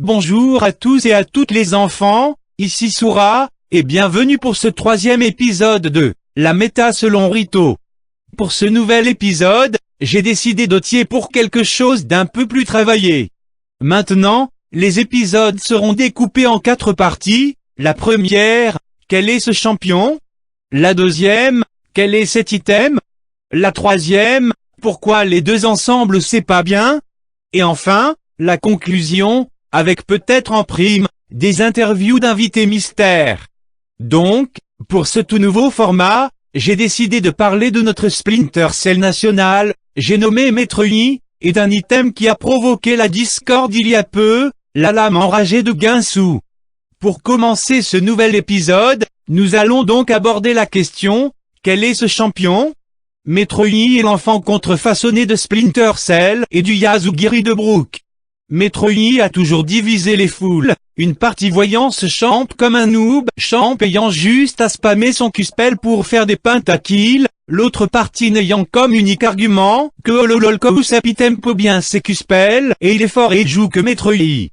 Bonjour à tous et à toutes les enfants, ici Soura, et bienvenue pour ce troisième épisode de La méta selon Rito. Pour ce nouvel épisode, j'ai décidé d'opter pour quelque chose d'un peu plus travaillé. Maintenant, les épisodes seront découpés en 4 parties. La première, quel est ce champion? La deuxième, quel est cet item? La troisième, pourquoi les deux ensemble c'est pas bien? Et enfin, la conclusion, avec peut-être en prime, des interviews d'invités mystères. Donc, pour ce tout nouveau format, j'ai décidé de parler de notre Splinter Cell national, j'ai nommé Maître Yi, et d'un item qui a provoqué la discorde il y a peu, la lame enragée de Guinsoo. Pour commencer ce nouvel épisode, nous allons donc aborder la question, quel est ce champion? Maître Yi est l'enfant contrefaçonné de Splinter Cell et du Yasugiri de Brook. Maître Yi a toujours divisé les foules, une partie voyant ce champ comme un noob, champ ayant juste à spammer son Q-spell pour faire des pentakills, l'autre partie n'ayant comme unique argument que Holololko tempo bien ses Q-spell et il est fort et joue que Maître Yi.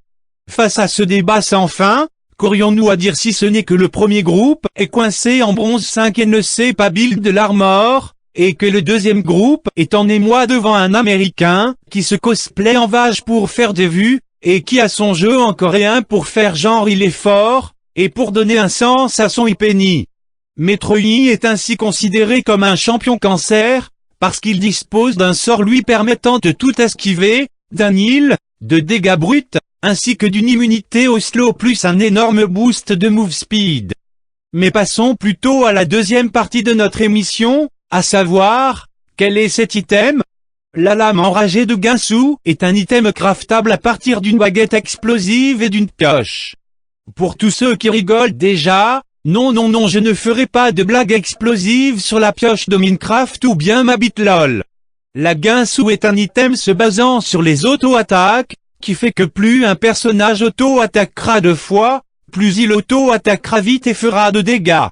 Face à ce débat sans fin, qu'aurions-nous à dire si ce n'est que le premier groupe est coincé en bronze 5 et ne sait pas build de l'armor, et que le deuxième groupe est en émoi devant un américain, qui se cosplay en vache pour faire des vues, et qui a son jeu en coréen pour faire genre il est fort, et pour donner un sens à son ipeni. Maître Yi est ainsi considéré comme un champion cancer, parce qu'il dispose d'un sort lui permettant de tout esquiver, d'un heal, de dégâts bruts, ainsi que d'une immunité au slow plus un énorme boost de move speed. Mais passons plutôt à la deuxième partie de notre émission, à savoir, quel est cet item? La lame enragée de Guinsoo est un item craftable à partir d'une baguette explosive et d'une pioche. Pour tous ceux qui rigolent déjà, non, je ne ferai pas de blague explosive sur la pioche de Minecraft ou bien ma bite lol. La Guinsoo est un item se basant sur les auto-attaques, qui fait que plus un personnage auto-attaquera 2 fois, plus il auto-attaquera vite et fera de dégâts.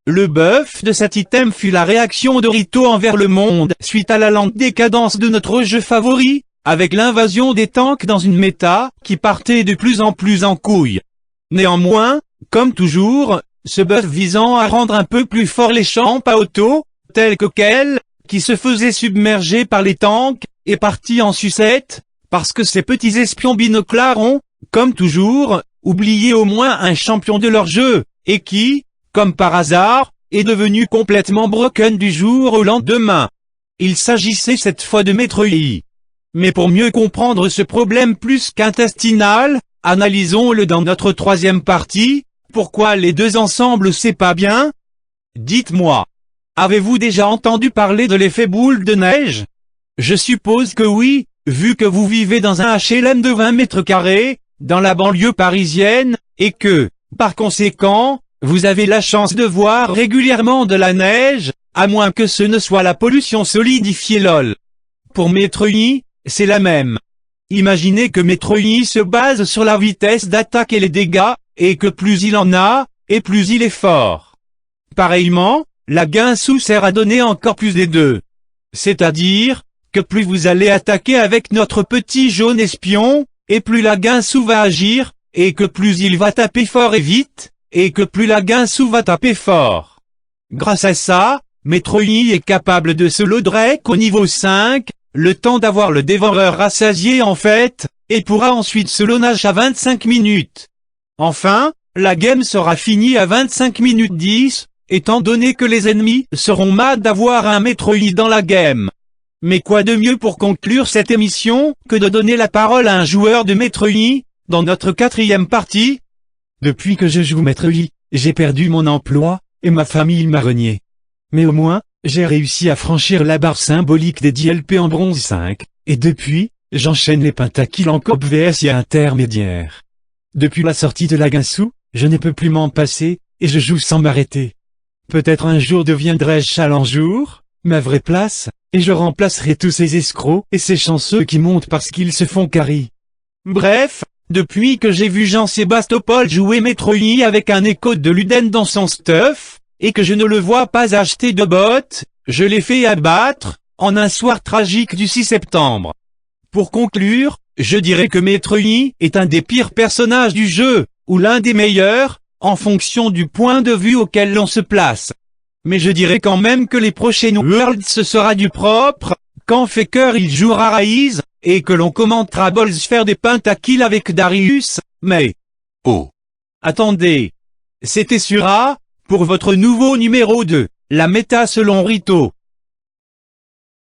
Le buff de cet item fut la réaction de Rito envers le monde suite à la lente décadence de notre jeu favori, avec l'invasion des tanks dans une méta qui partait de plus en plus en couille. Néanmoins, comme toujours, ce buff visant à rendre un peu plus fort les champs à auto, tels que Kel, qui se faisait submerger par les tanks, est parti en sucette, parce que ces petits espions binoclars ont, comme toujours, oublié au moins un champion de leur jeu, et qui, comme par hasard, est devenu complètement broken du jour au lendemain. Il s'agissait cette fois de Maître Yi. Mais pour mieux comprendre ce problème plus qu'intestinal, analysons-le dans notre troisième partie, pourquoi les deux ensemble c'est pas bien? Dites-moi, avez-vous déjà entendu parler de l'effet boule de neige? Je suppose que oui, vu que vous vivez dans un HLM de 20 mètres carrés, dans la banlieue parisienne, et que, par conséquent, vous avez la chance de voir régulièrement de la neige, à moins que ce ne soit la pollution solidifiée lol. Pour Maître Yi, c'est la même. Imaginez que Maître Yi se base sur la vitesse d'attaque et les dégâts, et que plus il en a, et plus il est fort. Pareillement, la Guinsoo sert à donner encore plus des deux. C'est-à-dire, que plus vous allez attaquer avec notre petit jaune espion, et plus la Guinsoo va agir, et que plus il va taper fort et vite, et que plus la Guinsoo va taper fort. Grâce à ça, Maître Yi est capable de solo Drake au niveau 5, le temps d'avoir le dévoreur rassasié en fait, et pourra ensuite solo Nash à 25 minutes. Enfin, la game sera finie à 25 minutes 10, étant donné que les ennemis seront mad d'avoir un Maître Yi dans la game. Mais quoi de mieux pour conclure cette émission, que de donner la parole à un joueur de Maître Yi, dans notre 4e partie? Depuis que je joue Maître Yi, j'ai perdu mon emploi, et ma famille m'a renié. Mais au moins, j'ai réussi à franchir la barre symbolique des 10 LP en bronze 5, et depuis, j'enchaîne les pentakills en coop vs et intermédiaire. Depuis la sortie de la Guinsoo, je ne peux plus m'en passer, et je joue sans m'arrêter. Peut-être un jour deviendrai-je Challengeour, ma vraie place, et je remplacerai tous ces escrocs et ces chanceux qui montent parce qu'ils se font carry. Bref, depuis que j'ai vu Jean-Sébastopol jouer Maître Yi avec un écho de Luden dans son stuff, et que je ne le vois pas acheter de bottes, je l'ai fait abattre, en un soir tragique du 6 septembre. Pour conclure, je dirais que Maître Yi est un des pires personnages du jeu, ou l'un des meilleurs, en fonction du point de vue auquel l'on se place. Mais je dirais quand même que les prochaines Worlds ce sera du propre, quand Faker il jouera Raïs, et que l'on commentera Balls faire des pentakills avec Darius, mais... Oh! Attendez! C'était sur A, pour votre nouveau numéro 2, la méta selon Rito.